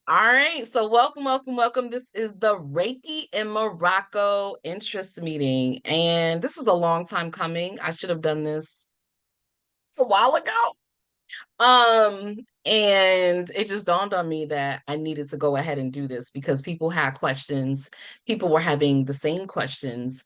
All right, so welcome. This is the Reiki in Morocco interest meeting, and this is a long time coming. I should have done this a while ago. Um, and it just dawned on me that I needed to go ahead and do this because people had questions. People were having the same questions.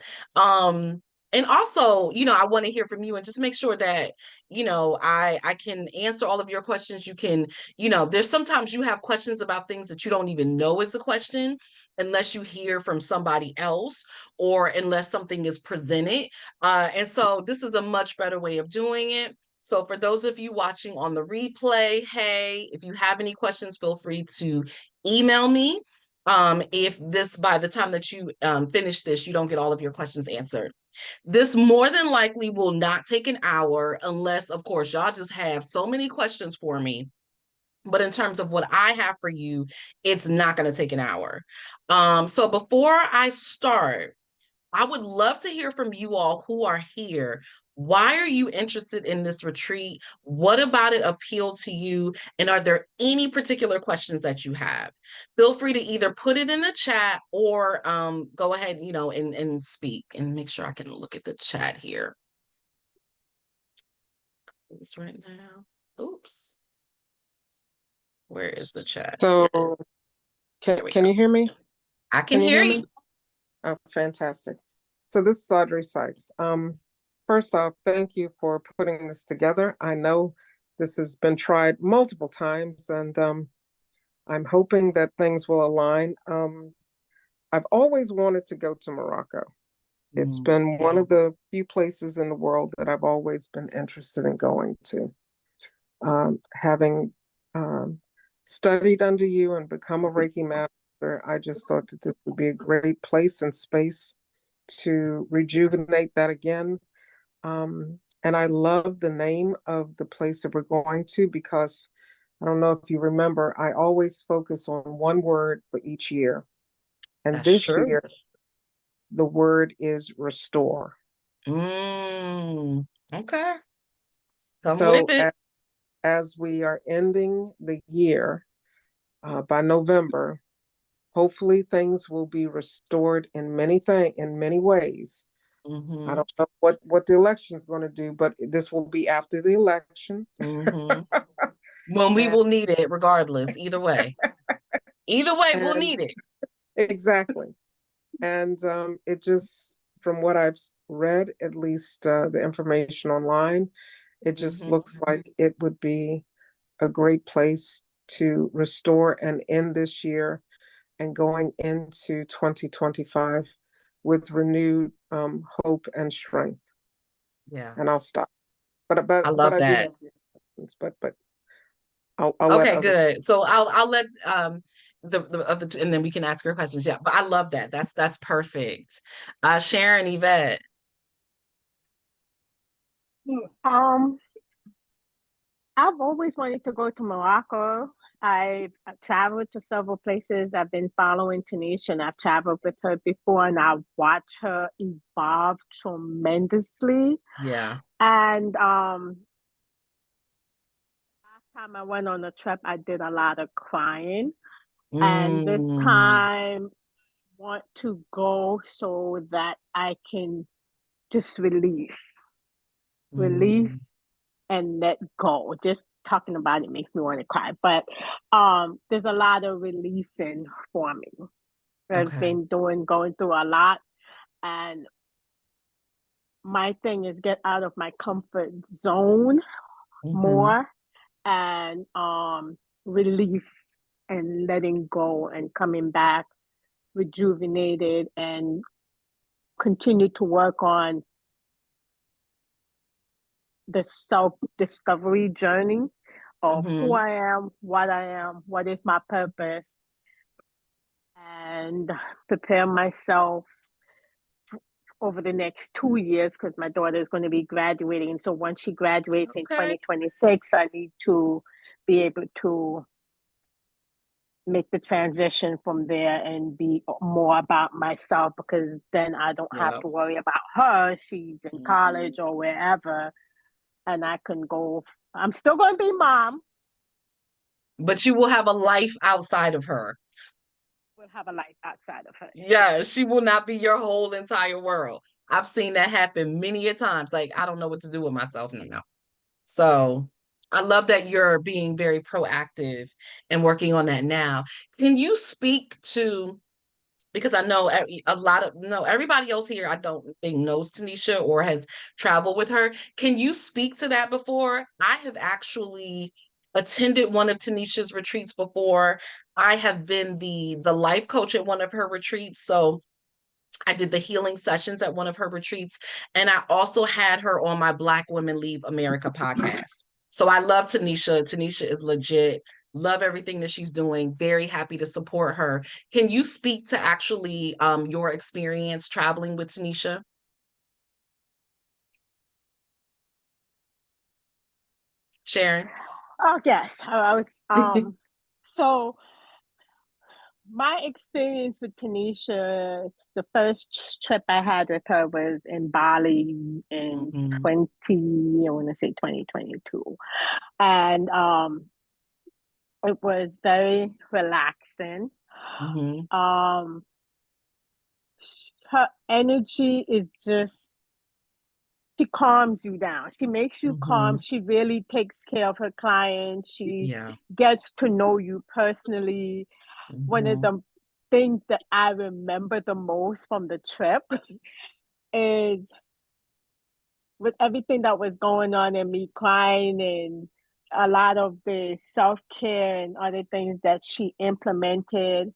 And also, I want to hear from you and just make sure that, I can answer all of your questions. You can, there's sometimes you have questions about things that you don't even know is a question unless you hear from somebody else or unless something is presented. And so this is a much better way of doing it. So for those of you watching on the replay, hey, if you have any questions, feel free to email me. If by the time that you finish this, you don't get all of your questions answered. This more than likely will not take an hour unless, of course, y'all just have so many questions for me. But in terms of what I have for you, it's not going to take an hour. So before I start, I would love to hear from you all who are here. Why are you interested in this retreat? What about it appealed to you? And are there any particular questions that you have? Feel free to either put it in the chat or go ahead, and speak and make sure I can look at the chat here. It's right now. Oops. Where is the chat? So, can you hear me? I can hear you. Oh, fantastic. So this is Audrey Sykes. First off, thank you for putting this together. I know this has been tried multiple times, and I'm hoping that things will align. I've always wanted to go to Morocco. It's been one of the few places in the world that I've always been interested in going to. Having studied under you and become a Reiki master, I just thought that this would be a great place and space to rejuvenate that again. And I love the name of the place that we're going to because I don't know if you remember, I always focus on one word for each year. And That's this true. year, the word is restore. Okay. Come So with it. as we are ending the year, by November, hopefully things will be restored in many ways. I don't know what the election is going to do, but this will be after the election. When we will need it regardless, either way. Either way, we'll need it. Exactly. And it just, from what I've read, at least the information online, it just looks like it would be a great place to restore and end this year and going into 2025 with renewed hope and strength. Yeah. And I'll stop. But I love I do that. have questions, but I'll let Okay, others. good. So I'll let the other and then we can ask her questions. Yeah, but I love that. That's perfect. Sharon, Yvette. Um, I've always wanted to go to Morocco. I've traveled to several places. I've been following Tanisha and I've traveled with her before and I've watched her evolve tremendously. Yeah. And last time I went on a trip, I did a lot of crying. And this time want to go so that I can just release and let go. Just talking about it makes me want to cry. But there's a lot of releasing for me. I've been going through a lot, and my thing is get out of my comfort zone more and release and letting go and coming back rejuvenated and continue to work on the self-discovery journey of who I am, what is my purpose, and prepare myself over the next 2 years because my daughter is going to be graduating. And so once she graduates in 2026, I need to be able to make the transition from there and be more about myself because then I don't have to worry about her. She's in college or wherever, and I can go. I'm still going to be mom, But you will have a life outside of her. Will have a life outside of her. Yeah, she will not be your whole entire world. I've seen that happen many a times. Like, I don't know what to do with myself now. So I love that you're being very proactive and working on that now. Can you speak to, because I know a lot of, no, everybody else here, I don't think knows Tanisha or has traveled with her. Can you speak to that before? I have actually attended one of Tanisha's retreats before. I have been the life coach at one of her retreats. So I did the healing sessions at one of her retreats, and I also had her on my Black Women Leave America podcast. So I love Tanisha. Tanisha is legit. Love everything that she's doing. Very happy to support her. Can you speak to actually your experience traveling with Tanisha? Sharon? Oh yes, I was. So my experience with Tanisha, the first trip I had with her was in Bali in Mm-hmm. 20, I want to say 2022. And it was very relaxing. Mm-hmm. Um, her energy is just, she calms you down. She makes you Mm-hmm. calm. She really takes care of her clients. She Yeah. gets to know you personally. One of Mm-hmm. the things that I remember the most from the trip is with everything that was going on and me crying and a lot of the self-care and other things that she implemented.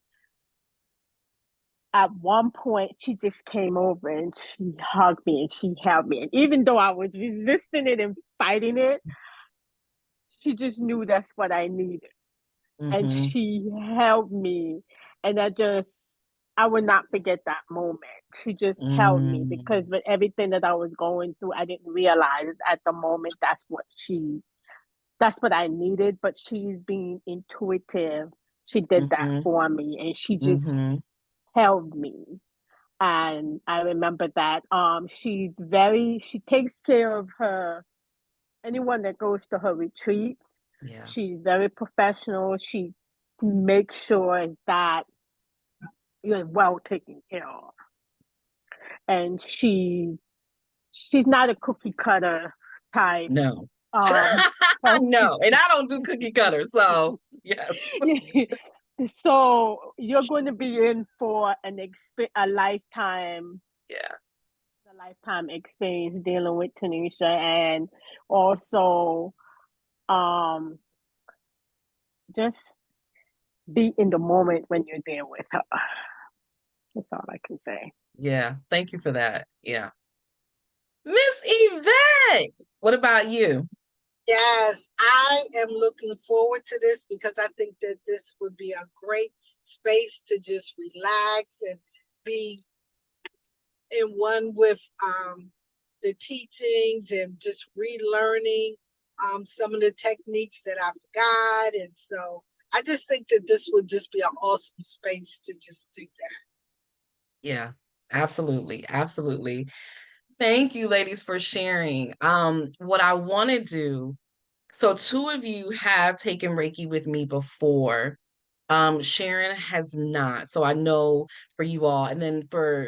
At one point, she just came over and she hugged me and she held me. And even though I was resisting it and fighting it, she just knew that's what I needed. And Mm-hmm. she held me. And I would not forget that moment. She just held me Mm-hmm. because with everything that I was going through, I didn't realize at the moment that's what I needed. But she's being intuitive. She did that Mm-hmm. for me and she just Mm-hmm. held me. And I remember that she takes care of her anyone that goes to her retreat. Yeah. She's very professional. She makes sure that you're well taken care of. And she's not a cookie cutter type No. um person. No, and I don't do cookie cutter, so yes. So you're going to be in for Yeah. a lifetime experience dealing with Tanisha, and also um just be in the moment when you're there with her. That's all I can say. Yeah. Thank you for that. Yeah. Miss Yvette, what about you? Yes, I am looking forward to this because I think that this would be a great space to just relax and be in one with the teachings and just relearning some of the techniques that I forgot. And so I just think that this would just be an awesome space to just do that. Yeah, absolutely. Absolutely. Thank you, ladies, for sharing. What I want to do, so two of you have taken Reiki with me before. Sharon has not. So I know for you all, and then for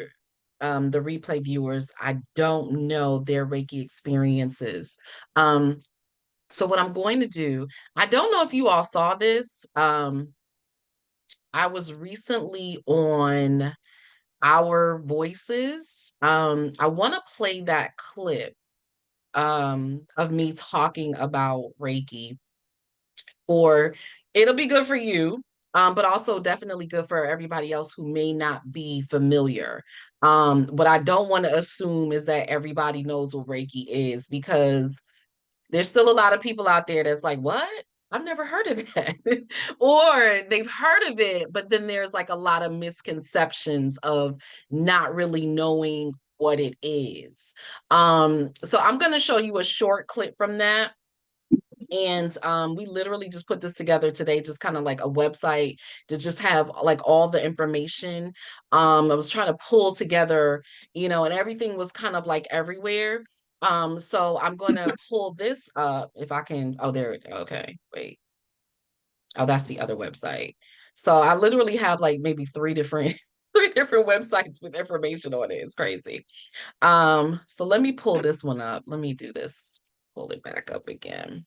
the replay viewers, I don't know their Reiki experiences. So what I'm going to do, I don't know if you all saw this. I was recently on Our Voices. I want to play that clip of me talking about Reiki, or it'll be good for you, but also definitely good for everybody else who may not be familiar. What I don't want to assume is that everybody knows what Reiki is, because there's still a lot of people out there that's like, what? I've never heard of that. Or they've heard of it, but then there's like a lot of misconceptions of not really knowing what it is. So I'm going to show you a short clip from that. And we literally just put this together today, just kind of like a website to just have like all the information. I was trying to pull together, and everything was kind of like everywhere. So I'm going to pull this up if I can. Oh, there it. Okay, wait. Oh, that's the other website. So I literally have like maybe three different websites with information on it. It's crazy. So let me pull this one up. Let me do this. Pull it back up again.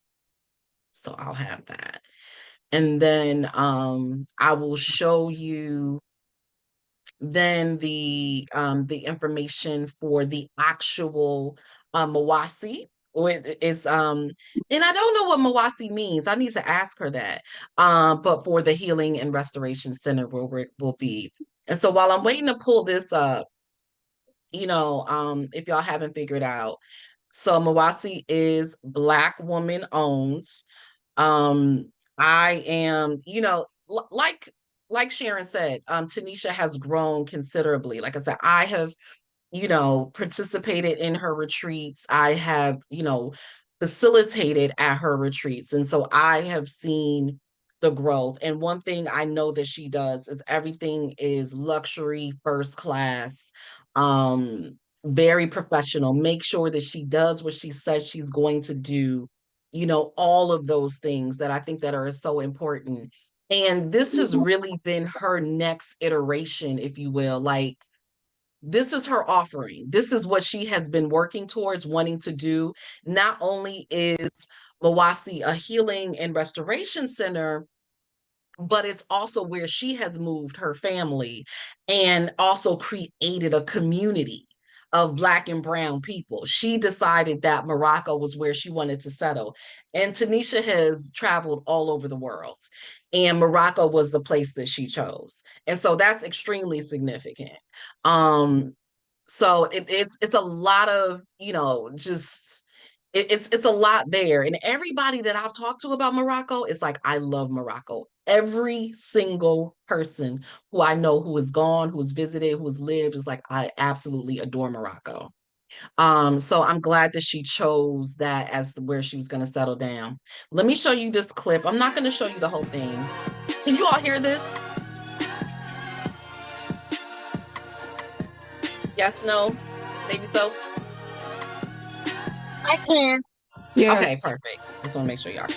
So I'll have that. And then I will show you then the information for the actual Mawasi. Or it is and I don't know what Mawasi means. I need to ask her that. But for the Healing and Restoration Center where will be. And so while I'm waiting to pull this up, if y'all haven't figured out, so Mawasi is Black woman owned. Um, I am, like Sharon said, Tanisha has grown considerably. Like I said, I have, participated in her retreats. I have, facilitated at her retreats. And so I have seen the growth. And one thing I know that she does is everything is luxury, first class, very professional. Make sure that she does what she says she's going to do, all of those things that I think that are so important. And this has really been her next iteration, if you will. Like, this is her offering. This is what she has been working towards wanting to do. Not only is Mawasi a healing and restoration center, but it's also where she has moved her family and also created a community of Black and brown people. She decided that Morocco was where she wanted to settle. And Tanisha has traveled all over the world, and Morocco was the place that she chose. And so that's extremely significant. So it's a lot of, just it's a lot there. And everybody that I've talked to about Morocco is like, I love Morocco. Every single person who I know who has gone, who has visited, who has lived is like, I absolutely adore Morocco. So I'm glad that she chose that as where she was going to settle down. Let me show you this clip. I'm not going to show you the whole thing. Can you all hear this? Yes, no, maybe so. I can. Yes. Okay, perfect. Just want to make sure y'all.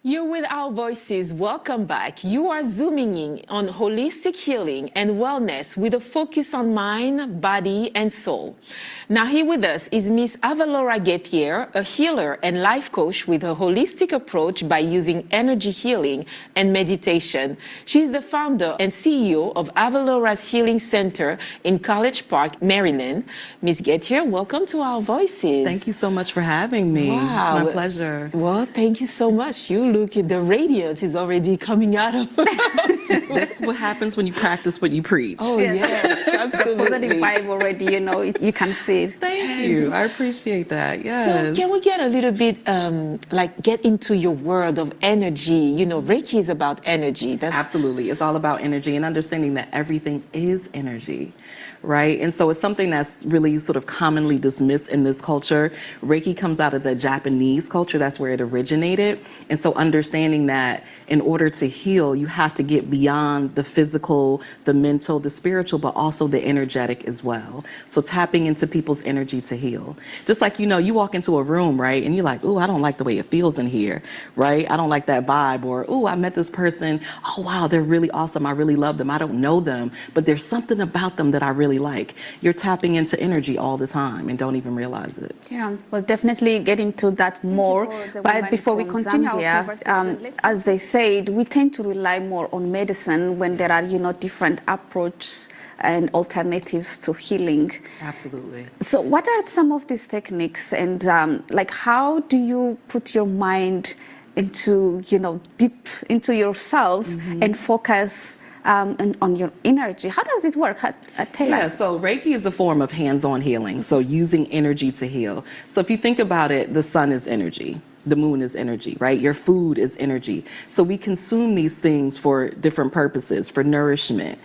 You're with Our Voices. Welcome back. You are zooming in on holistic healing and wellness with a focus on mind, body, and soul. Now here with us is Miss Avalaura Gaither, a healer and life coach with a holistic approach by using energy healing and meditation. She's the founder and CEO of Avalaura's Healing Center in College Park, Maryland. Miss Gaither, welcome to Our Voices. Thank you so much for having me. Wow. It's my pleasure. Well, thank you so much. You look at the radiance is already coming out of That's what happens when you practice what you preach. Oh, yes, absolutely. Positive vibe already, you can see it. Thank you. I appreciate that. Yes. So can we get a little bit, get into your world of energy? Reiki is about energy. Absolutely. It's all about energy and understanding that everything is energy, right? And so it's something that's really sort of commonly dismissed in this culture. Reiki comes out of the Japanese culture. That's where it originated. And so understanding that in order to heal, you have to get beyond the physical, the mental, the spiritual, but also the energetic as well. So tapping into people's energy to heal. Just like, you walk into a room, right? And you're like, oh, I don't like the way it feels in here, right? I don't like that vibe. Or, oh, I met this person. Oh, wow, they're really awesome. I really love them. I don't know them, but there's something about them that I really like. You're tapping into energy all the time and don't even realize it. Yeah, we'll definitely get into that more. But before we continue our conversation, as they said, we tend to rely more on medicine when there are, different approaches and alternatives to healing. Absolutely. So what are some of these techniques, and how do you put your mind into, deep into yourself and focus on your energy? How does it work? Tell us. So Reiki is a form of hands-on healing. So using energy to heal. So if you think about it, the sun is energy. The moon is energy, right? Your food is energy. So we consume these things for different purposes, for nourishment,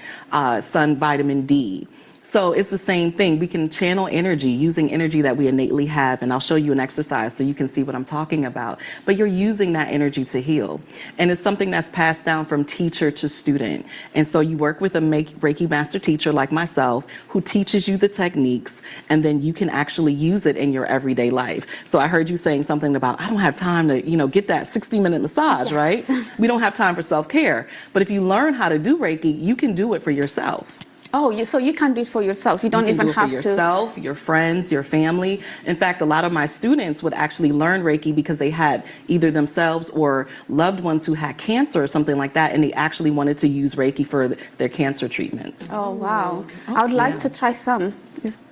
sun, vitamin D. So it's the same thing. We can channel energy using energy that we innately have. And I'll show you an exercise so you can see what I'm talking about. But you're using that energy to heal. And it's something that's passed down from teacher to student. And so you work with a Reiki master teacher like myself who teaches you the techniques, and then you can actually use it in your everyday life. So I heard you saying something about, I don't have time to, get that 60-minute massage, right? We don't have time for self-care. But if you learn how to do Reiki, you can do it for yourself. Oh, so you can do it for yourself. You don't even do it have for yourself, your friends, your family. In fact, a lot of my students would actually learn Reiki because they had either themselves or loved ones who had cancer or something like that, and they actually wanted to use Reiki for their cancer treatments. Oh, wow. I would like to try some.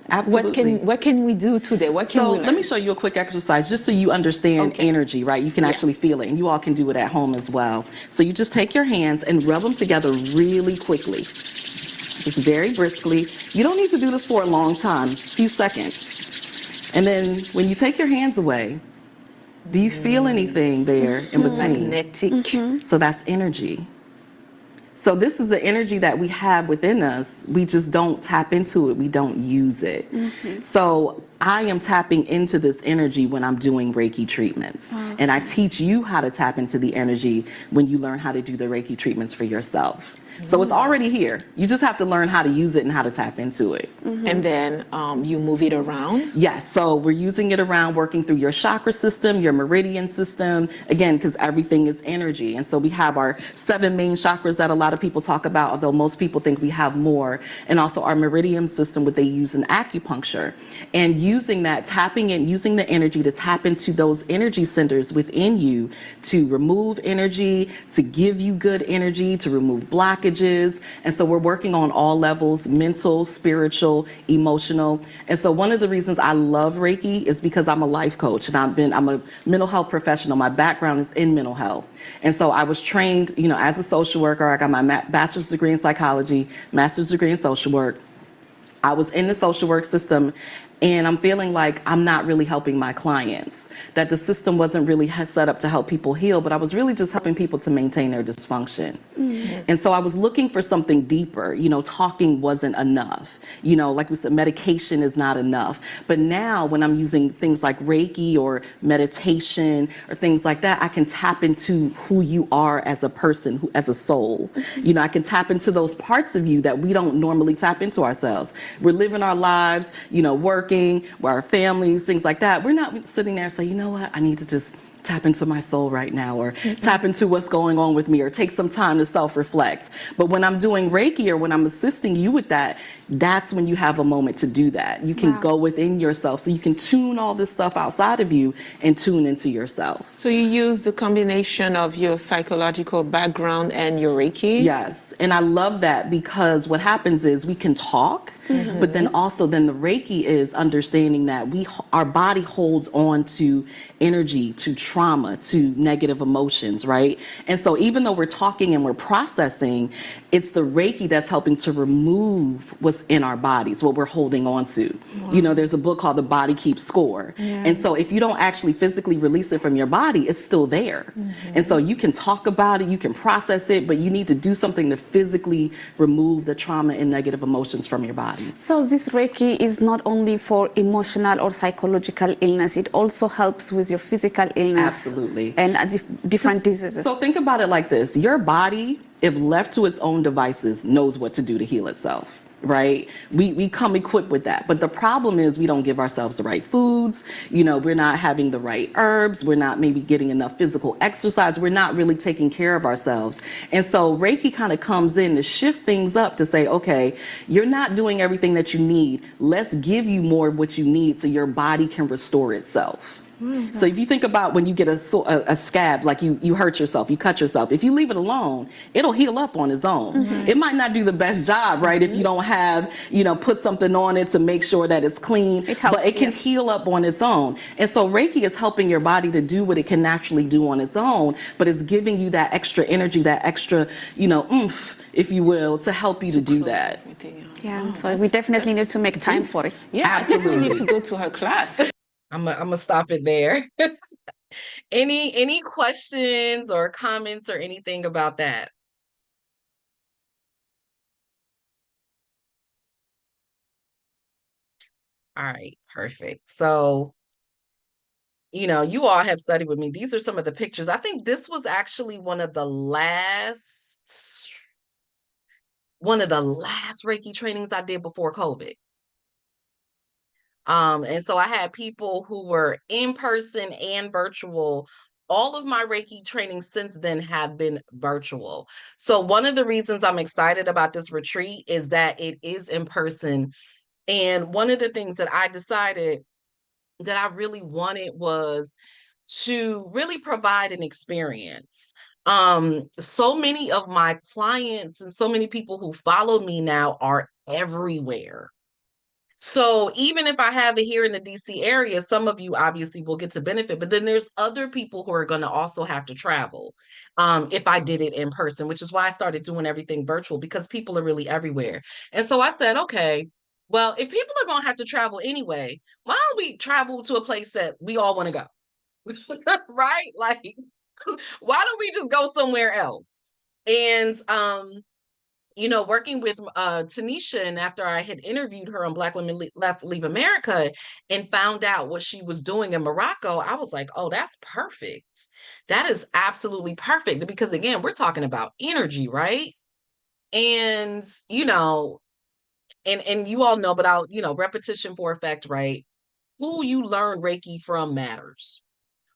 Absolutely. What can we do today? What can we learn? Let me show you a quick exercise just so you understand energy, right? You can actually feel it, and you all can do it at home as well. So you just take your hands and rub them together really quickly. Just very briskly. You don't need to do this for a long time, a few seconds. And then when you take your hands away, do you feel anything there in between? Magnetic. So that's energy. So this is the energy that we have within us. We just don't tap into it. We don't use it. So I am tapping into this energy when I'm doing Reiki treatments. And I teach you how to tap into the energy when you learn how to do the Reiki treatments for yourself. So it's already here. You just have to learn how to use it and how to tap into it. And then you move it around? Yes, so we're using it around, working through your chakra system, your meridian system, again, because everything is energy. And so we have our 7 main chakras that a lot of people talk about, although most people think we have more, and also our meridian system, what they use in acupuncture. And using that, tapping in, using the energy to tap into those energy centers within you to remove energy, to give you good energy, to remove blockages. And so we're working on all levels, mental, spiritual, emotional. And so one of the reasons I love Reiki is because I'm a life coach, and I'm a mental health professional. My background is in mental health. And so I was trained, as a social worker. I got my bachelor's degree in psychology, master's degree in social work. I was in the social work system, and I'm feeling like I'm not really helping my clients, that the system wasn't really set up to help people heal, but I was really just helping people to maintain their dysfunction. And so I was looking for something deeper. Talking wasn't enough. Like we said, medication is not enough. But now when I'm using things like Reiki or meditation or things like that, I can tap into who you are as a person, as a soul. I can tap into those parts of you that we don't normally tap into ourselves. We're living our lives, working, with our families, things like that. We're not sitting there and say, you know what, I need to just tap into my soul right now, or tap into what's going on with me, or take some time to self-reflect. But when I'm doing Reiki or when I'm assisting you with that, that's when you have a moment to do that. You can go within yourself, so you can tune all this stuff outside of you and tune into yourself. So you use the combination of your psychological background and your Reiki? Yes, and I love that, because what happens is we can talk, but then the Reiki is understanding that our body holds on to energy, to trauma, to negative emotions, right? And so even though we're talking and we're processing, it's the Reiki that's helping to remove what's in our bodies, what we're holding on to. There's a book called The Body Keeps Score. And so if you don't actually physically release it from your body, it's still there. And so you can talk about it, you can process it, but you need to do something to physically remove the trauma and negative emotions from your body. So this Reiki is not only for emotional or psychological illness, it also helps with your physical illness. Absolutely. And different diseases. So think about it like this. Your body, if left to its own devices, knows what to do to heal itself. Right? We come equipped with that. But the problem is we don't give ourselves the right foods. We're not having the right herbs. We're not maybe getting enough physical exercise. We're not really taking care of ourselves. And so Reiki kind of comes in to shift things up, to say, okay, you're not doing everything that you need. Let's give you more of what you need so your body can restore itself. So if you think about when you get a scab, like you hurt yourself, you cut yourself, if you leave it alone, it'll heal up on its own. It might not do the best job, right? If you don't have, put something on it to make sure that it's clean, but it can heal up on its own. And so Reiki is helping your body to do what it can naturally do on its own, but it's giving you that extra energy, that extra, oomph, if you will, to help you to do that. Yeah, so we definitely need to make time for it. Yeah, absolutely. I need to go to her class. I'm gonna stop it there. Any questions or comments or anything about that? All right, perfect. So, you all have studied with me. These are some of the pictures. I think this was actually one of the last Reiki trainings I did before COVID. And so I had people who were in person and virtual. All of my Reiki trainings since then have been virtual. So one of the reasons I'm excited about this retreat is that it is in person. And one of the things that I decided that I really wanted was to really provide an experience. So many of my clients and so many people who follow me now are everywhere. So even if I have it here in the DC area, some of you obviously will get to benefit, but then there's other people who are going to also have to travel if I did it in person, which is why I started doing everything virtual, because people are really everywhere. And so I said, okay, well, if people are going to have to travel anyway, why don't we travel to a place that we all want to go? Right? Like, why don't we just go somewhere else? And working with Tanisha, and after I had interviewed her on Black Women Leave America and found out what she was doing in Morocco, I was like, oh, that's perfect. That is absolutely perfect, because again, we're talking about energy, right? And and you all know, but I'll, repetition for effect, right? Who you learn Reiki from matters.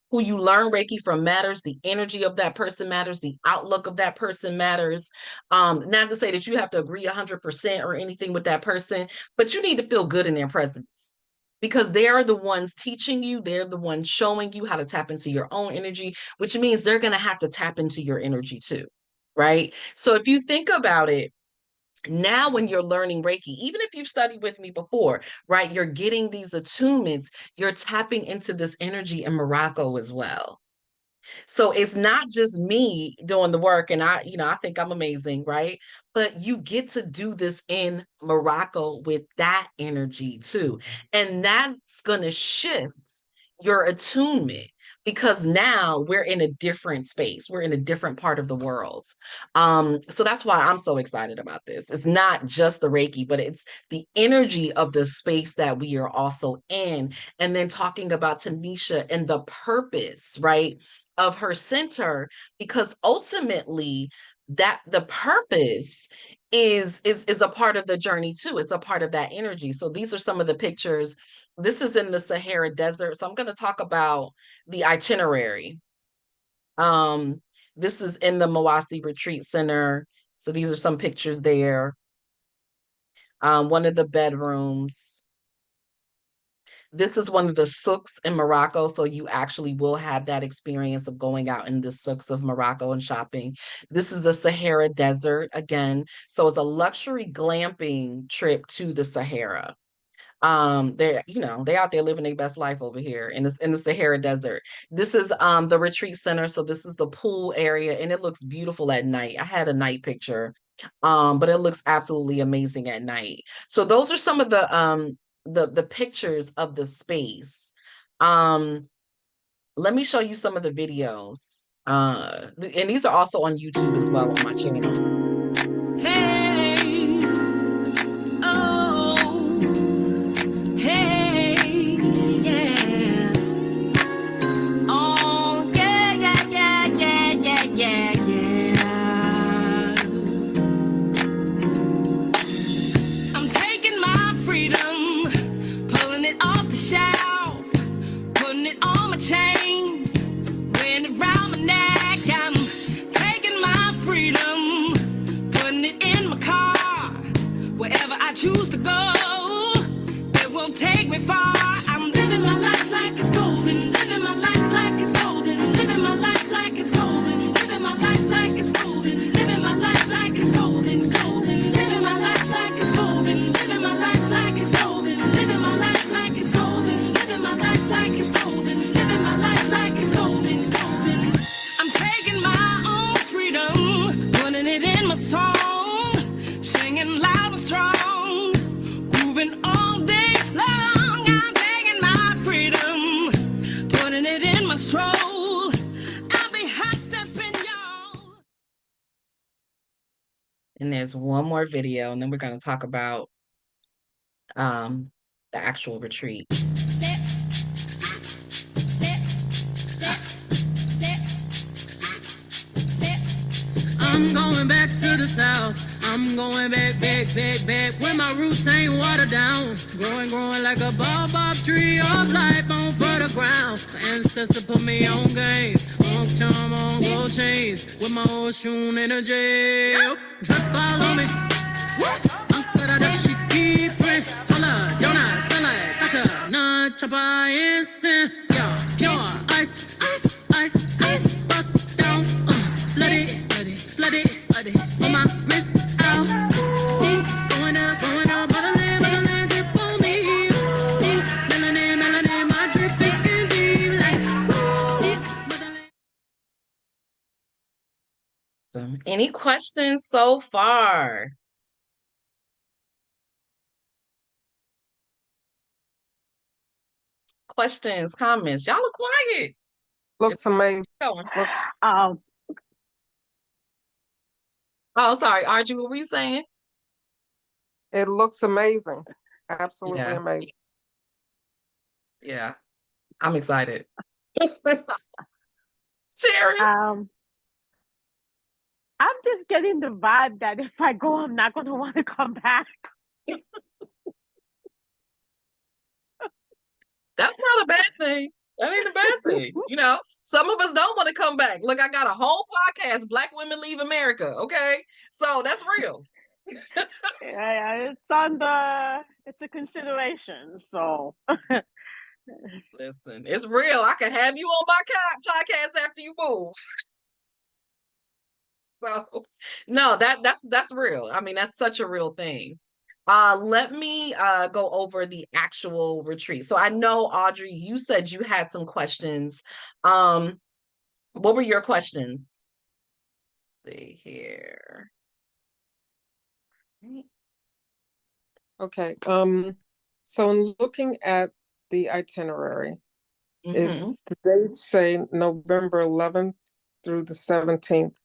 Who you learn Reiki from matters. The energy of that person matters. The outlook of that person matters. Not to say that you have to agree 100% or anything with that person, but you need to feel good in their presence, because they are the ones teaching you. They're the ones showing you how to tap into your own energy, which means they're going to have to tap into your energy too, right? So if you think about it, now when you're learning Reiki, even if you've studied with me before, right, you're getting these attunements, you're tapping into this energy in Morocco as well. So it's not just me doing the work and I think I'm amazing, right? But you get to do this in Morocco with that energy too. And that's going to shift your attunement, because now we're in a different space. We're in a different part of the world. So that's why I'm so excited about this. It's not just the Reiki, but it's the energy of the space that we are also in. And then talking about Tanisha and the purpose, right, of her center, because ultimately that the purpose is a part of the journey too. It's a part of that energy. So these are some of the pictures. This is in the Sahara Desert. So I'm going to talk about the itinerary. This is in the Mawasi Retreat Center. So these are some pictures there. One of the bedrooms. This is one of the souks in Morocco, so you actually will have that experience of going out in the souks of Morocco and shopping. This is the Sahara Desert again. So it's a luxury glamping trip to the Sahara. They out there living their best life over here in the Sahara Desert. This is the retreat center. So this is the pool area, and it looks beautiful at night. I had a night picture, but it looks absolutely amazing at night. So those are some of the pictures of the space. Let me show you some of the videos. And these are also on YouTube as well on my channel. Hey, oh, hey, yeah. Oh, yeah, yeah, yeah, yeah, yeah, yeah, yeah. I'm taking my freedom, pulling it off the shelf, putting it on my chain, wearing it around my neck. I'm taking my freedom, putting it in my car, wherever I choose to go, it won't take me far. I'm living my life like it's golden, living my life like it's golden, living my life like it's golden, living my life like it's golden, living my life like it's golden, golden, living my life like it's golden, living my life like it's golden, living my life like it's golden, living my life like it's golden, living my life like it's golden, golden. I'm taking my own freedom, putting it in my song, singing loud and strong, grooving all day long. I'm there's one more video, and then we're going to talk about the actual retreat. I'm going back to the south. I'm going back, where my roots ain't watered down. Growing like a baobab tree of life on fertile ground. My ancestor put me on game, on charm, on gold chains, with my ocean energy. Drip all on me. Uncle that she keep it. Holla, don't I smell like such a non-chopper incense? Yeah, pure ice, ice, ice, ice. Bust down, flood it. On my wrist out. Going up, motherland, drip on me. Melanin, my drip is skin deep like motherland. So, any questions so far? Questions, comments? Y'all look quiet. Looks amazing. Um, Oh, sorry, Archie, what were you saying? It looks amazing. Absolutely Yeah. amazing. Yeah, I'm excited. Sherry? I'm just getting the vibe that if I go, I'm not going to want to come back. That's not a bad thing. That ain't a bad thing. You know, some of us don't want to come back. Look, I got a whole podcast, Black Women Leave America. Okay. So that's real. Yeah, it's a consideration. So Listen, it's real. I can have you on my podcast after you move. So no, that's real. I mean, that's such a real thing. Let me go over the actual retreat. So I know, Audrey, you said you had some questions. What were your questions? Let's see here. Okay. So in looking at the itinerary, the dates say November 11th through the 17th,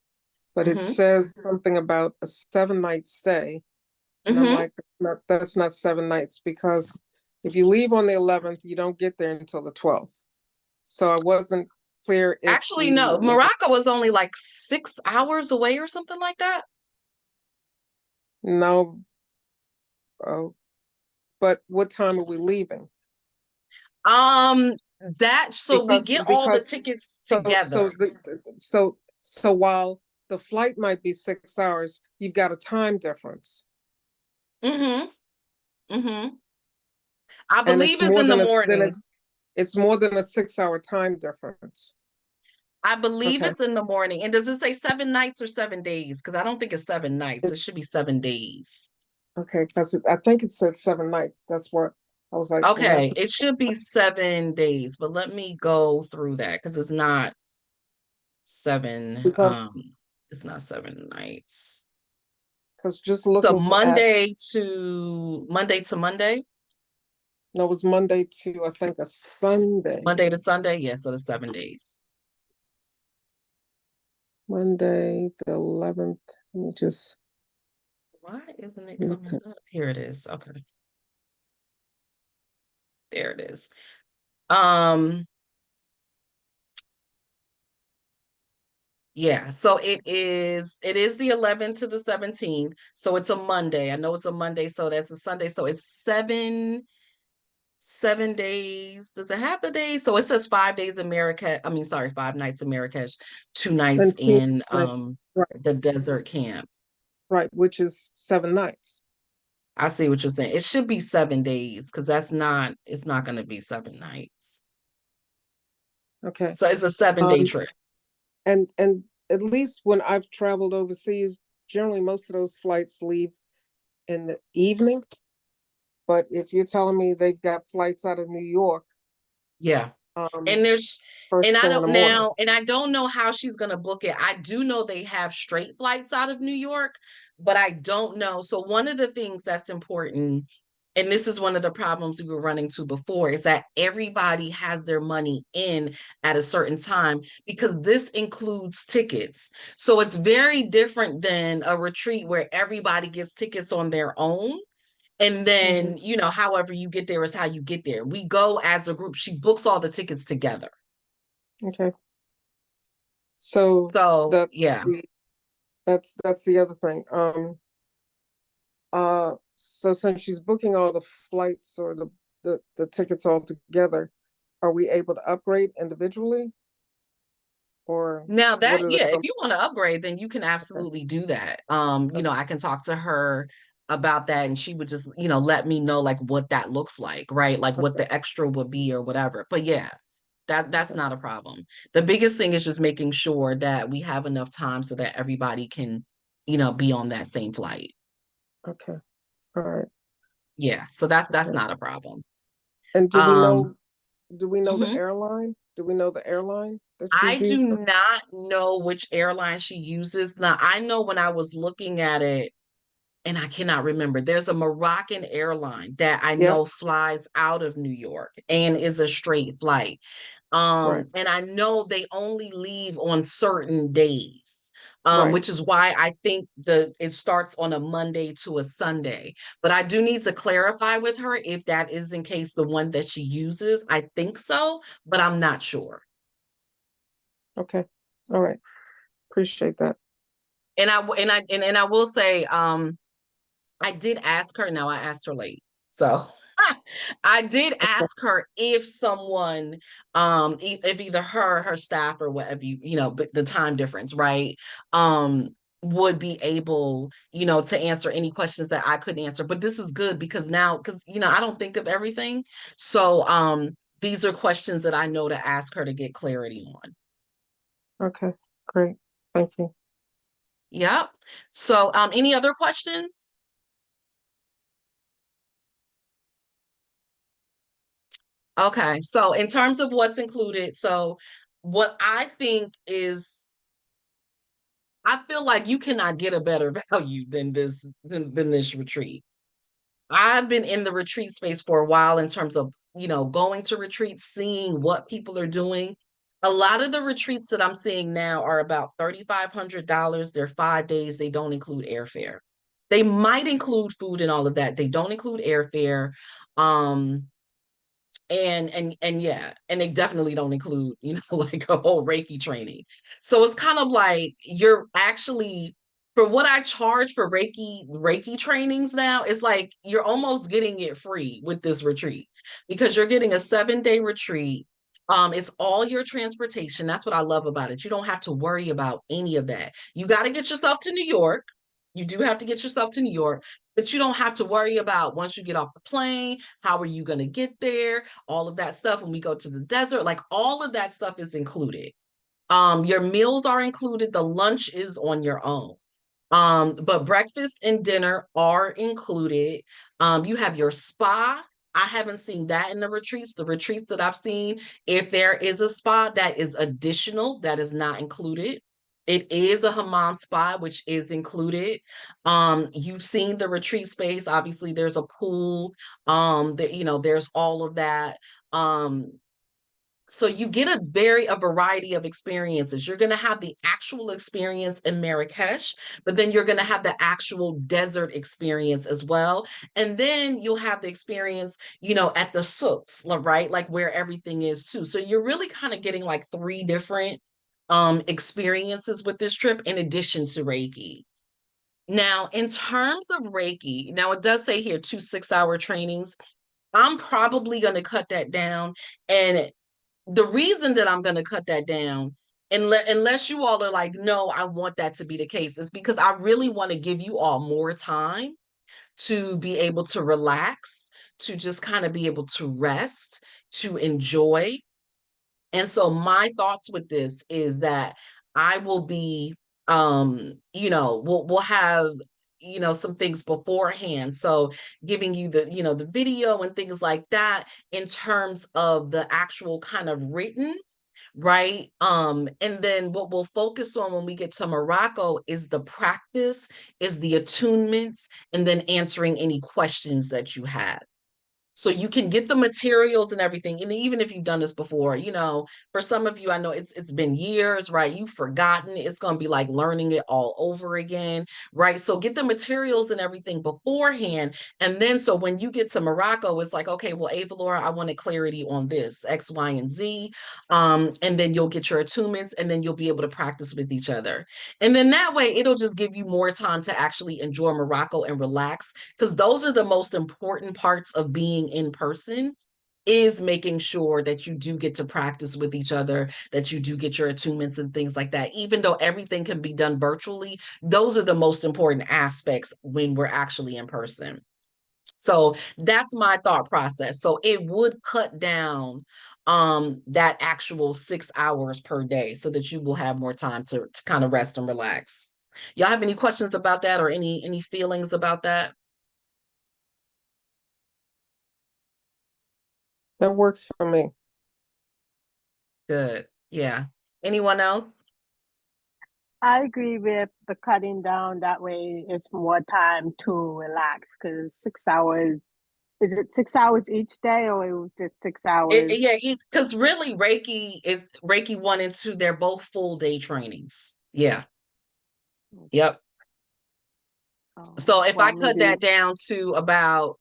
but it says something about a 7-night stay. And I'm like, that's not 7 nights, because if you leave on the 11th, you don't get there until the 12th. So I wasn't clear if Actually, no, Morocco was only like 6 hours away or something like that. No. Oh, but what time are we leaving? We get all the tickets together. So while the flight might be 6 hours, you've got a time difference. I believe it's in the morning. It's more than a 6-hour time difference. I believe it's in the morning. And does it say 7 nights or 7 days? Because I don't think it's 7 nights. It should be 7 days. Okay, because I think it said 7 nights. That's what I was like. Okay, it should be 7 days, but let me go through that because it's not 7. It's not 7 nights. Because just looking so Monday to Monday. No, it was Monday to I think a Sunday. Monday to Sunday, yeah. So the 7 days. Monday the 11th. Let me just. Why isn't it coming up? Here it is. Okay. There it is. Yeah, so it is the 11th to the 17th. So it's a Monday. I know it's a Monday, so that's a Sunday. So it's 7 days. Does it have the days? So it says 5 days in Marrakesh. 5 nights in Marrakesh, 2 nights in the desert camp. Right, which is 7 nights. I see what you're saying. It should be 7 days because it's not going to be 7 nights. Okay. So it's a 7-day trip. And at least when I've traveled overseas, generally most of those flights leave in the evening. But if you're telling me they've got flights out of New York, yeah, and I don't know how she's gonna book it. I do know they have straight flights out of New York, but I don't know. So one of the things that's important and this is one of the problems we were running to before, is that everybody has their money in at a certain time because this includes tickets. So it's very different than a retreat where everybody gets tickets on their own. And then, you know, however you get there is how you get there. We go as a group. She books all the tickets together. Okay. So So, that's yeah. that's the other thing. So since she's booking all the flights or the tickets all together, are we able to upgrade individually? Or Now what that, are the yeah, if you want to upgrade, then you can okay. absolutely do that. You know, Okay. I can talk to her about that and she would just, you know, let me know like what that looks like, right? Like what Okay. the extra would be or whatever. But yeah, that's Okay. not a problem. The biggest thing is just making sure that we have enough time so that everybody can, you know, be on that same flight. Okay. All right. Yeah, so that's Okay. not a problem. And Um, do we know the mhm. airline? Do we know the airline that I she's do using? not know which airline she uses. Now, I know when I was looking at it, and I cannot remember. There's a Moroccan airline that I Yep. know flies out of New York and is a straight flight. Right. And I know they only leave on certain days. Right. Which is why I think it starts on a Monday to a Sunday. But I do need to clarify with her if that is in case the one that she uses. I think so, but I'm not sure. Okay. All right. Appreciate that. And I will say, I did ask her. Now I asked her late. So I did Okay. ask her if someone, if either her staff or whatever, you know, but the time difference, right? Would be able, you know, to answer any questions that I couldn't answer. But this is good because now, because, you know, I don't think of everything. So these are questions that I know to ask her to get clarity on. Okay. Great. Thank you. Yep. So any other questions? Okay, so in terms of what's included, so what I think is, I feel like you cannot get a better value than this retreat. I've been in the retreat space for a while in terms of, you know, going to retreats, seeing what people are doing. A lot of the retreats that I'm seeing now are about $3,500. They're 5 days. They don't include airfare. They might include food and all of that. They don't include airfare. Um, and yeah, and they definitely don't include, you know, like a whole Reiki training. So it's kind of like you're actually, for what I charge for Reiki trainings now, it's like you're almost getting it free with this retreat because you're getting a 7-day retreat. It's all your transportation. That's what I love about it. You don't have to worry about any of that. You got to get yourself to New York. You do have to get yourself to New York, but you don't have to worry about once you get off the plane, how are you going to get there? All of that stuff when we go to the desert, like all of that stuff is included. Your meals are included, the lunch is on your own. But breakfast and dinner are included. You have your spa. I haven't seen that in the retreats. The retreats that I've seen, if there is a spa, that is additional, that is not included. It is a hammam spa, which is included. You've seen the retreat space. Obviously, there's a pool. You know, there's all of that. Um, so you get a variety of experiences. You're going to have the actual experience in Marrakesh, but then you're going to have the actual desert experience as well. And then you'll have the experience, you know, at the souks, right? Like where everything is too. So you're really kind of getting like 3 different experiences with this trip in addition to Reiki. Now, in terms of Reiki, now it does say here 2 6-hour trainings. I'm probably going to cut that down. And the reason that I'm going to cut that down, unless you all are like, no, I want that to be the case, is because I really want to give you all more time to be able to relax, to just kind of be able to rest, to enjoy. And so my thoughts with this is that I will be, you know, we'll have, you know, some things beforehand. So giving you the, you know, the video and things like that in terms of the actual kind of written, right? And then what we'll focus on when we get to Morocco is the practice, is the attunements, and then answering any questions that you have. So you can get the materials and everything. And even if you've done this before, you know, for some of you, I know it's been years, right? You've forgotten. It's going to be like learning it all over again, right? So get the materials and everything beforehand. And then so when you get to Morocco, it's like, okay, well, Avalaura, I wanted clarity on this, X, Y, and Z. And then you'll get your attunements and then you'll be able to practice with each other. And then that way it'll just give you more time to actually enjoy Morocco and relax, because those are the most important parts of being in person, is making sure that you do get to practice with each other, that you do get your attunements and things like that. Even though everything can be done virtually, those are the most important aspects when we're actually in person. So that's my thought process. So it would cut down that actual 6 hours per day so that you will have more time to kind of rest and relax. Y'all have any questions about that or any feelings about that? That works for me. Good. Yeah. Anyone else? I agree with the cutting down. That way, it's more time to relax. Because 6 hours, is it 6 hours each day, or it was just 6 hours? Yeah, because really Reiki 1 and 2, they're both full day trainings. Yeah. Yep. So if Well, I cut maybe that down to about,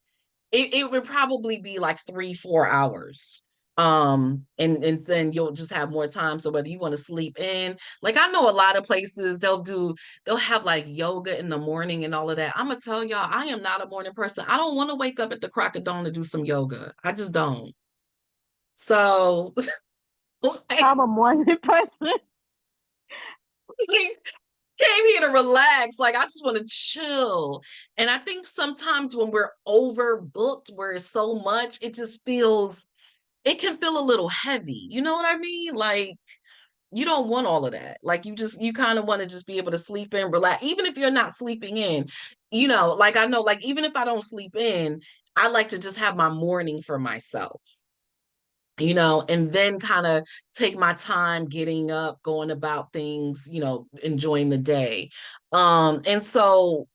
it would probably be like 3-4 hours. And then you'll just have more time. So whether you want to sleep in, like I know a lot of places they'll have like yoga in the morning and all of that. I'm gonna tell y'all, I am not a morning person. I don't want to wake up at the crack of dawn to do some yoga. I just don't. So like, I'm a morning person. came here to relax. Like I just want to chill. And I think sometimes when we're overbooked, where it's so much, it can feel a little heavy. You know what I mean? Like you don't want all of that. Like you kind of want to just be able to sleep in, relax. Even if you're not sleeping in, you know, like I know, like even if I don't sleep in, I like to just have my morning for myself, you know, and then kind of take my time getting up, going about things, you know, enjoying the day. And so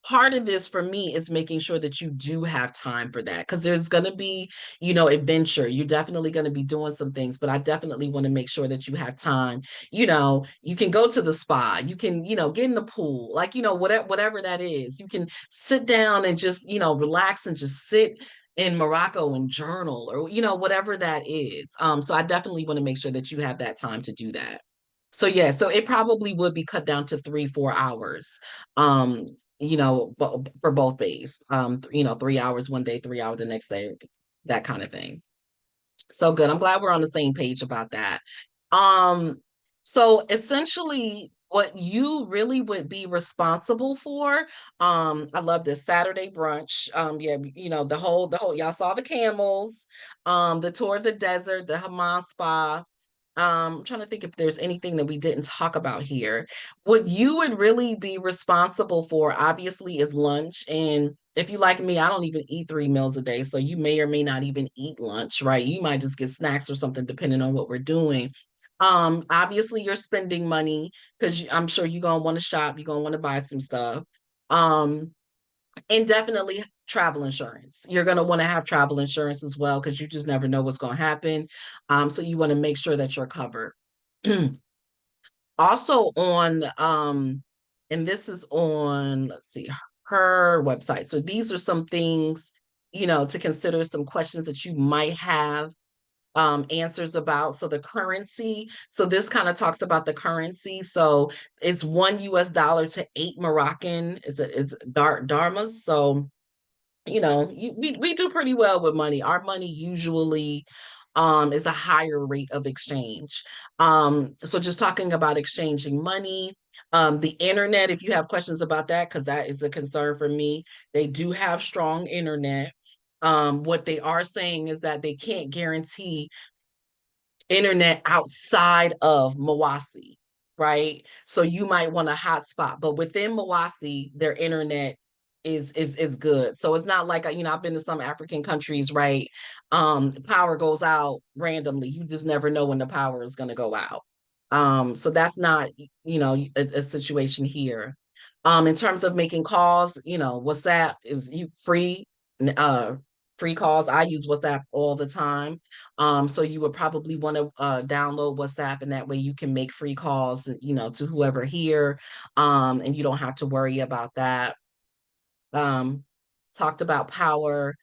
part of this for me is making sure that you do have time for that, because there's going to be, you know, adventure. You're definitely going to be doing some things, but I definitely want to make sure that you have time. You know, you can go to the spa, you can, you know, get in the pool, like, you know, whatever that is. You can sit down and just, you know, relax and just sit in Morocco and journal, or, you know, whatever that is. So I definitely want to make sure that you have that time to do that. So yeah, so it probably would be cut down to 3-4 hours. Um, you know, for both days. You know, 3 hours one day, 3 hours the next day, that kind of thing. So good. I'm glad we're on the same page about that. Um, so essentially what you really would be responsible for, I love this Saturday brunch. Yeah, you know, the whole y'all saw the camels, the tour of the desert, the Hammam spa. I'm trying to think if there's anything that we didn't talk about here. What you would really be responsible for, obviously, is lunch. And if you like me, I don't even eat 3 meals a day. So you may or may not even eat lunch, right? You might just get snacks or something, depending on what we're doing. Obviously, you're spending money because I'm sure you're gonna want to shop, you're gonna want to buy some stuff. Um, and definitely travel insurance. You're going to want to have travel insurance as well, because you just never know what's going to happen. So you want to make sure that you're covered. Also on, and this is on, let's see, her website. So these are some things, you know, to consider, some questions that you might have answers about. So the currency, so this kind of talks about the currency. So it's $1 to 8 Moroccan, it's Dharmas. So you know, we do pretty well with money. Our money usually is a higher rate of exchange. So just talking about exchanging money, the internet, if you have questions about that, because that is a concern for me, they do have strong internet. What they are saying is that they can't guarantee internet outside of Mawasi, right? So you might want a hotspot, but within Mawasi, their internet is good. So it's not like, you know, I've been to some African countries, right? Power goes out randomly. You just never know when the power is going to go out. So that's not, you know, a situation here. In terms of making calls, you know, WhatsApp is free. free calls. I use WhatsApp all the time. So you would probably want to download WhatsApp, and that way you can make free calls, you know, to whoever here. And you don't have to worry about that. um, Talked about power.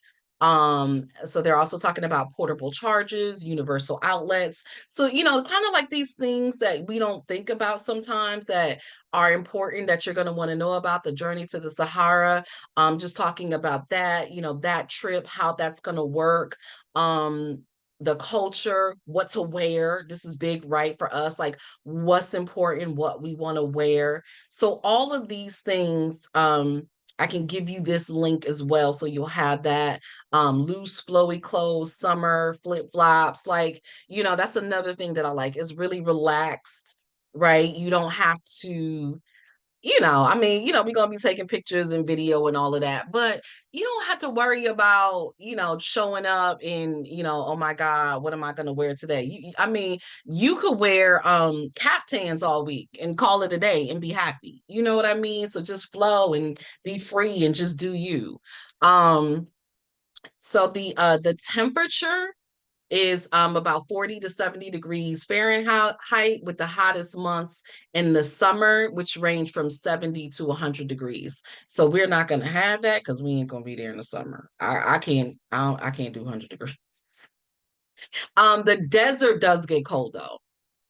So they're also talking about portable charges, universal outlets. So, you know, kind of like these things that we don't think about sometimes that are important that you're going to want to know about the journey to the Sahara. Just talking about that, you know, that trip, how that's going to work. The culture, what to wear. This is big, right, for us, like what's important, what we want to wear. So all of these things, I can give you this link as well, so you'll have that. Loose, flowy clothes, summer flip-flops, like, you know, that's another thing that I like. It's really relaxed, right? You don't have to, you know, I mean, you know, we're gonna be taking pictures and video and all of that, but you don't have to worry about, you know, showing up in, you know, oh my God, what am I gonna wear today? I mean, you could wear caftans all week and call it a day and be happy. You know what I mean? So just flow and be free and just do you. Um, so the temperature is about 40 to 70 degrees Fahrenheit, with the hottest months in the summer, which range from 70 to 100 degrees. So we're not going to have that because we ain't going to be there in the summer. I can't do 100 degrees. The desert does get cold though.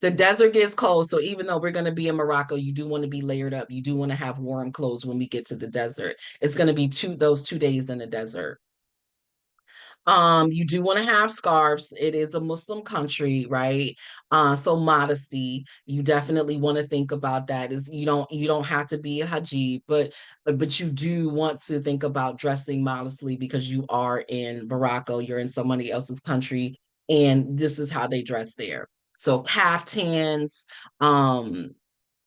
The desert gets cold. So even though we're going to be in Morocco, you do want to be layered up. You do want to have warm clothes when we get to the desert. It's going to be those 2 days in the desert. You do want to have scarves. It is a Muslim country, right? So modesty, you definitely want to think about that. Is you don't have to be a hajib, but you do want to think about dressing modestly because you are in Morocco, you're in somebody else's country, and this is how they dress there. So caftans,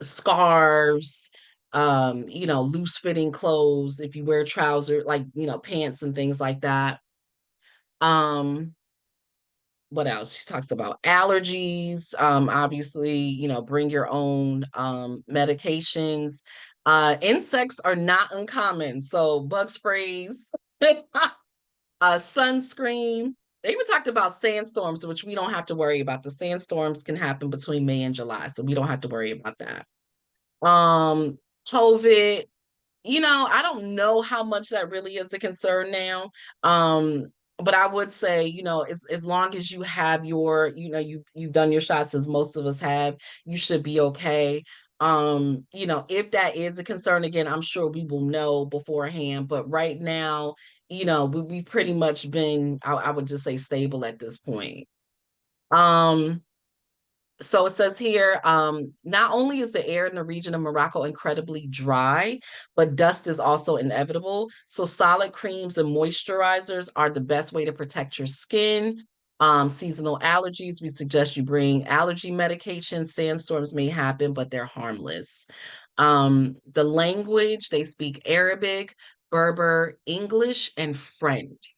scarves, you know, loose fitting clothes, if you wear trousers, like, you know, pants and things like that. um what else? She talks about allergies. Obviously, you know, bring your own medications. Insects are not uncommon, so bug sprays, sunscreen. They even talked about sandstorms, which we don't have to worry about. The sandstorms can happen between May and July, so we don't have to worry about that. um COVID, you know, I don't know how much that really is a concern now. But I would say, you know, as long as you have your, you know, you've done your shots, as most of us have, you should be okay. You know, if that is a concern, again, I'm sure we will know beforehand. But right now, you know, we've pretty much been, I would just say, stable at this point. Um, so it says here, not only is the air in the region of Morocco incredibly dry, but dust is also inevitable. So solid creams and moisturizers are the best way to protect your skin. Seasonal allergies, we suggest you bring allergy medication. Sandstorms may happen, but they're harmless. The language, they speak Arabic, Berber, English, and French.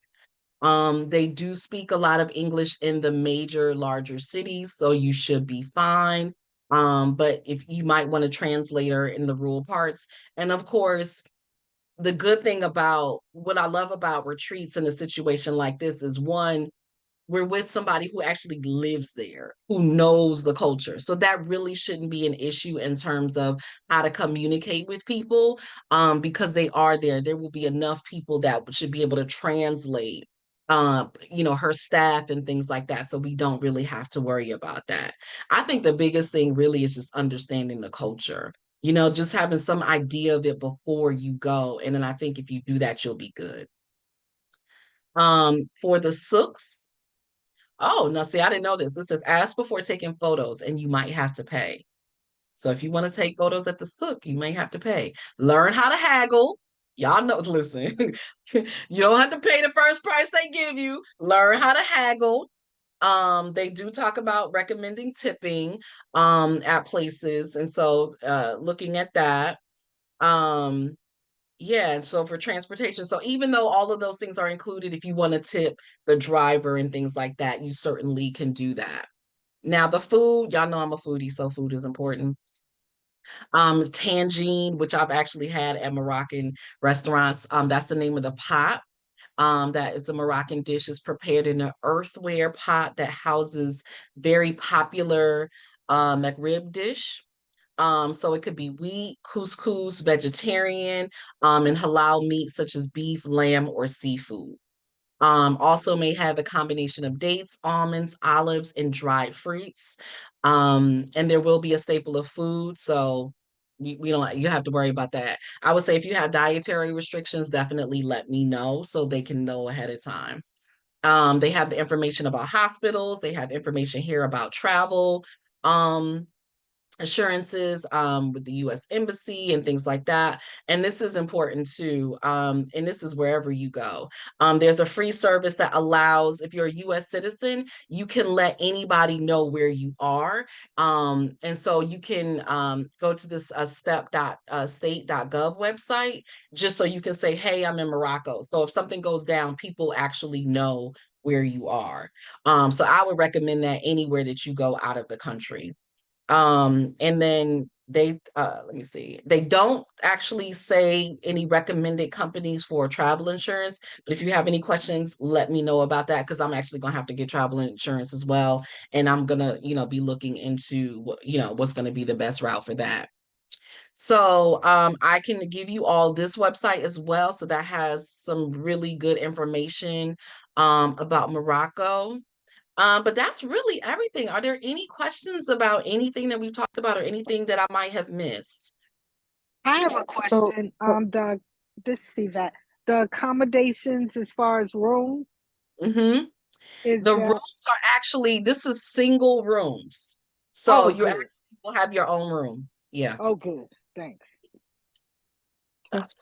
They do speak a lot of English in the major, larger cities, so you should be fine. But if you might want a translator in the rural parts. And of course, the good thing about what I love about retreats in a situation like this is, one, we're with somebody who actually lives there, who knows the culture. So that really shouldn't be an issue in terms of how to communicate with people, because they are there. There will be enough people that should be able to translate, you know, her staff and things like that. So we don't really have to worry about that. I think the biggest thing really is just understanding the culture, you know, just having some idea of it before you go. And then I think if you do that, you'll be good. For the souks, oh, no, see, I didn't know this. This says ask before taking photos and you might have to pay. So if you want to take photos at the souk, you may have to pay. Learn how to haggle. Y'all know, listen, you don't have to pay the first price they give you. Learn how to haggle. They do talk about recommending tipping at places. And so looking at that. Um, yeah, and so for transportation, so even though all of those things are included, if you want to tip the driver and things like that, you certainly can do that. Now, the food, y'all know I'm a foodie, so food is important. Tangine, which I've actually had at Moroccan restaurants. That's the name of the pot. That is a Moroccan dish. Is prepared in an earthenware pot that houses very popular McRib dish. So it could be wheat, couscous, vegetarian, and halal meat such as beef, lamb, or seafood. Also may have a combination of dates, almonds, olives, and dried fruits. And there will be a staple of food, so we don't you have to worry about that. I would say if you have dietary restrictions, definitely let me know so they can know ahead of time. They have the information about hospitals, they have information here about travel. Assurances with the U.S. Embassy and things like that. And this is important too. And this is wherever you go. There's a free service that allows, if you're a U.S. citizen, you can let anybody know where you are. And so you can go to this step.state.gov website just so you can say, hey, I'm in Morocco. So if something goes down, people actually know where you are. So I would recommend that anywhere that you go out of the country. And then they let me see, they don't actually say any recommended companies for travel insurance, but if you have any questions, let me know about that, because I'm actually gonna have to get travel insurance as well, and I'm gonna be looking into what's going to be the best route for that. So I can give you all this website as well, so that has some really good information about Morocco. But that's really everything. Are there any questions about anything that we've talked about or anything that I might have missed? I have a So, question. This is Yvette. The accommodations as far as room Mm-hmm. is The rooms are actually, this is single rooms. So oh you actually good. will have your own room. Yeah. Oh good. Thanks.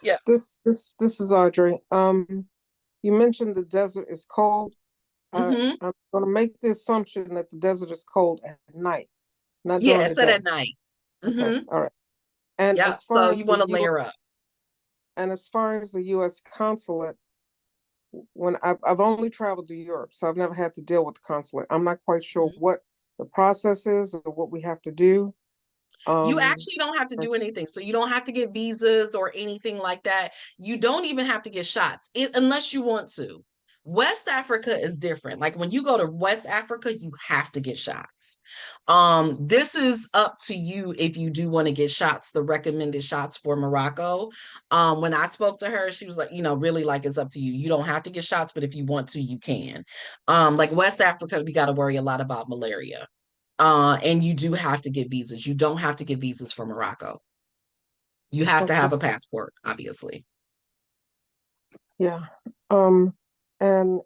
Yeah. this is Audrey. You mentioned the desert is cold. Mm-hmm. I'm going to make the assumption that the desert is cold at night, not Yeah, during the it's at day. night. Okay, Mm-hmm. all right. And Yeah. as So far you as the want to U layer up. and as far as the U.S. consulate, when I've only traveled to Europe, so I've never had to deal with the consulate. I'm not quite sure Mhm. what the process is or what we have to do. You Um, actually don't have to do anything. So you don't have to get visas or anything like that. You don't even have to get shots unless you want to. West Africa is different. Like when you go to West Africa, you have to get shots. This is up to you if you do want to get shots, the recommended shots for Morocco. When I spoke to her, she was like, really like it's up to you. You don't have to get shots, but if you want to, you can. Like West Africa, we got to worry a lot about malaria. And you do have to get visas. You don't have to get visas for Morocco. You have to okay, have a passport, obviously. yeah. And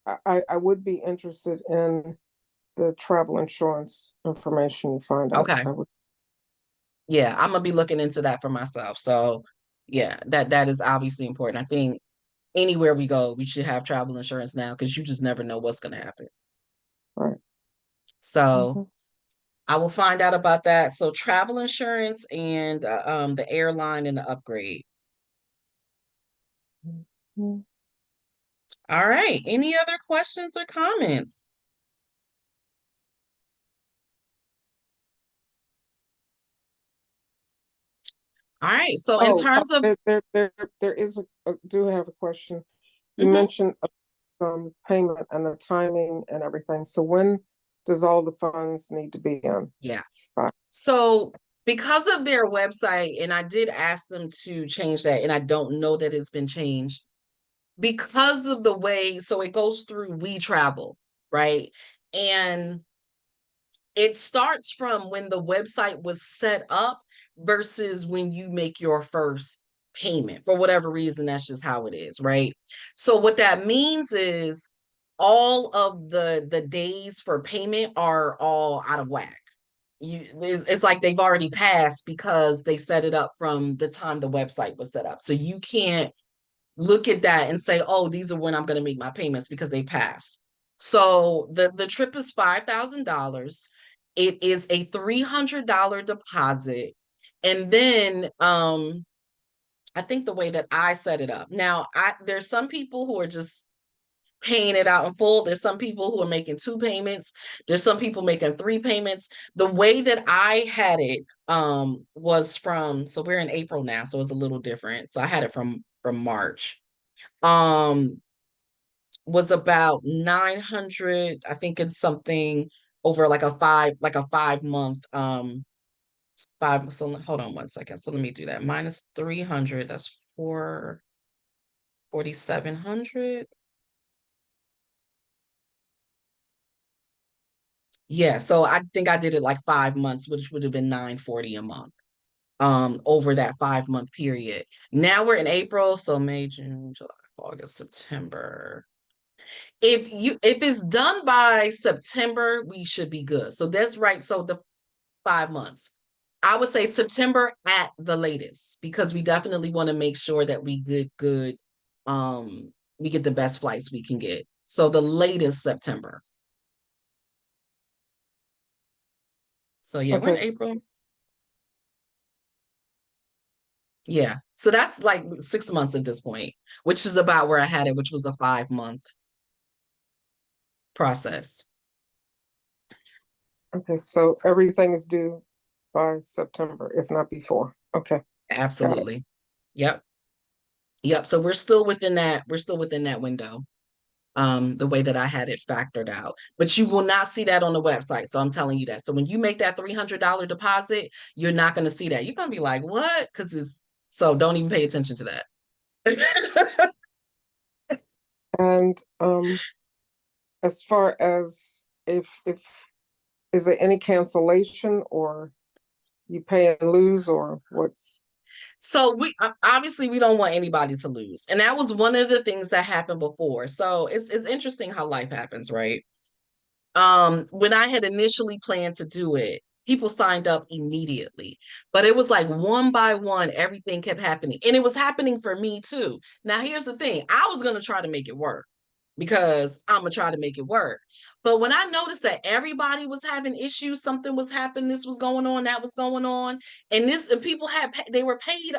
I would be interested in the travel insurance information you find out. Okay. Yeah, I'm gonna be looking into that for myself. So yeah, that is obviously important. I think anywhere we go, we should have travel insurance now because you just never know what's gonna happen. Right. So Mm-hmm. I will find out about that. So travel insurance and the airline and the upgrade. Mm-hmm. All right. Any other questions or comments? All right. So in Oh, terms of there is do have a question. You Mhm. mentioned payment and the timing and everything. So when does all the funds need to be in? Yeah. By? So because of their website, and I did ask them to change that, and I don't know that it's been changed because of the way, so it goes through We Travel, right? And it starts from when the website was set up versus when you make your first payment. For whatever reason, that's just how it is, right? So what that means is all of the days for payment are all out of whack. It's like they've already passed because they set it up from the time the website was set up. So you can't look at that and say, oh, these are when I'm going to make my payments because they passed. So the trip is $5,000. It is a $300 deposit. And then I think the way that I set it up. Now, there's some people who are just paying it out in full. There's some people who are making two payments. There's some people making three payments. The way that I had it was from, so we're in April now, so it's a little different. So I had it from March. was about 900. I think it's something over like a 5 month, five. So hold on one second. So let me do that. Minus 300. That's 4,700. Yeah. So I think I did it like 5 months, which would have been 940 a month. Over that 5 month period. Now we're in April, so May, June, July, August, September. If it's done by September, we should be good. So that's right. So the 5 months. I would say September at the latest, because we definitely want to make sure that we get good, we get the best flights we can get. So the latest September. So yeah, we're in Okay. April. Yeah. So that's like 6 months at this point, which is about where I had it, which was a 5 month process. Okay. So everything is due by September, if not before. Okay. Got it. Absolutely. Yep. Yep. So we're still within that window. The way that I had it factored out. But you will not see that on the website. So I'm telling you that. So when you make that $300 deposit, you're not going to see that. You're going to be like, what? So don't even pay attention to that. And as far as if is there any cancellation, or you pay and lose, or what's So we obviously we don't want anybody to lose. And that was one of the things that happened before. So it's interesting how life happens, right? When I had initially planned to do it, people signed up immediately, but it was like one by one, everything kept happening, and it was happening for me too. Now here's the thing: I was going to try to make it work, because I'm gonna try to make it work. But when I noticed that everybody was having issues, something was happening, this was going on, that was going on, and people they were paid,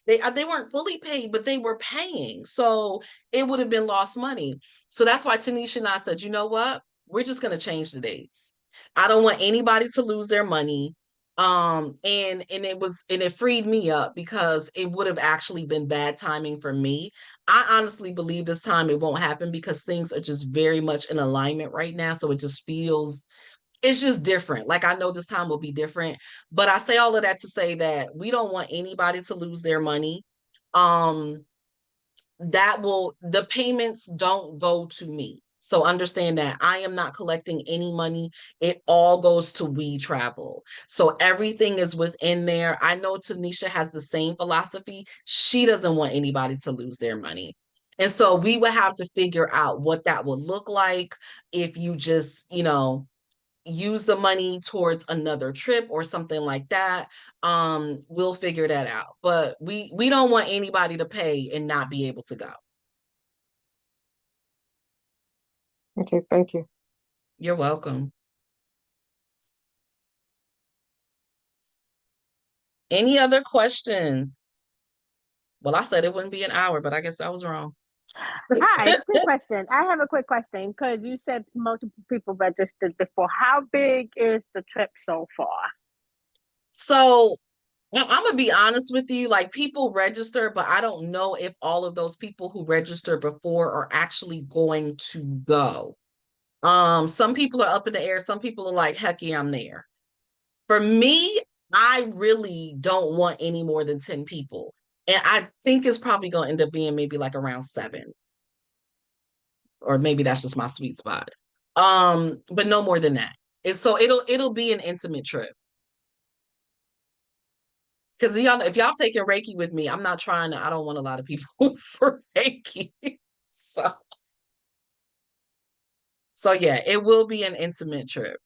they weren't fully paid, but they were paying, so it would have been lost money. So that's why Tanisha and I said, you know what, we're just gonna change the dates. I don't want anybody to lose their money. And it freed me up, because it would have actually been bad timing for me. I honestly believe this time it won't happen, because things are just very much in alignment right now. So it's just different. Like, I know this time will be different, but I say all of that to say that we don't want anybody to lose their money. Um, the payments don't go to me. So understand that I am not collecting any money. It all goes to We Travel. So everything is within there. I know Tanisha has the same philosophy. She doesn't want anybody to lose their money. And so we would have to figure out what that would look like if you just, use the money towards another trip or something like that. We'll figure that out. But we don't want anybody to pay and not be able to go. okay? Thank you. You're welcome. Any other questions? Well, I said it wouldn't be an hour, but I guess I was wrong. Hi, quick question. I have a quick question, because you said multiple people registered before. How big is the trip so far? So I'm gonna be honest with you, like, people register, but I don't know if all of those people who registered before are actually going to go. Some people are up in the air, some people are like, heck yeah, I'm there. For me, I really don't want any more than 10 people. And I think it's probably gonna end up being maybe like around 7. Or maybe that's just my sweet spot. But no more than that. It'll be an intimate trip. Because if y'all taking Reiki with me, I don't want a lot of people for Reiki. So yeah, it will be an intimate trip.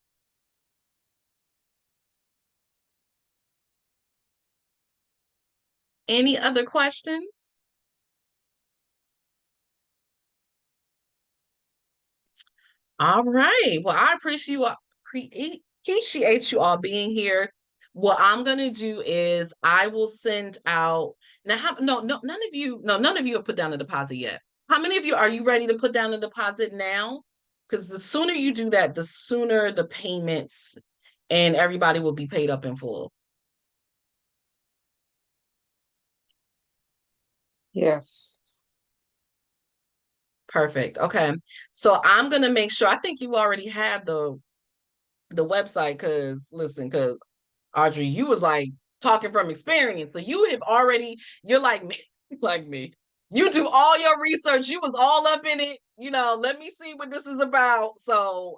Any other questions? All right. Well, I appreciate you all being here. What I'm gonna do is I will send out now. No, none of you have put down a deposit yet. How many of you are you ready to put down a deposit now? Because the sooner you do that, the sooner the payments and everybody will be paid up in full. Yes. Perfect. Okay. So I'm gonna make sure. I think you already have the website because Audrey, you was like talking from experience. So you have already, you're like me, like me. You do all your research. You was all up in it. Let me see what this is about. So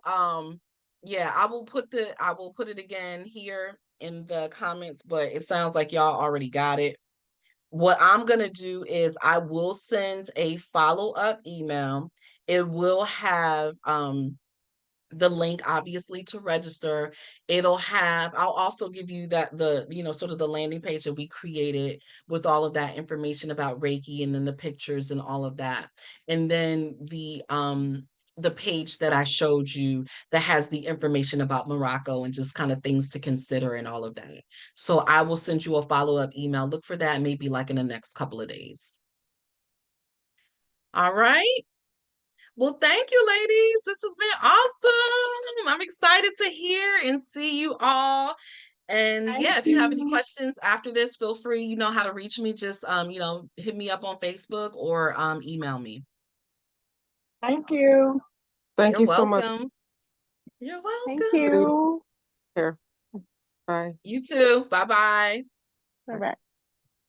yeah, I will put it again here in the comments, but it sounds like y'all already got it. What I'm going to do is I will send a follow-up email. It will have the link obviously to register. I'll also give you sort of the landing page that we created with all of that information about Reiki and then the pictures and all of that. And then the page that I showed you that has the information about Morocco and just kind of things to consider and all of that. So I will send you a follow-up email. Look for that maybe like in the next couple of days. All right. Well, thank you, ladies. This has been awesome. I'm excited to hear and see you all. And yeah, if you have any questions after this, feel free, you know how to reach me. Just hit me up on Facebook or email me. Thank you. Thank You're you so much. welcome. You're Thank welcome. you. Here. Bye. You too. Bye-bye. Bye-bye.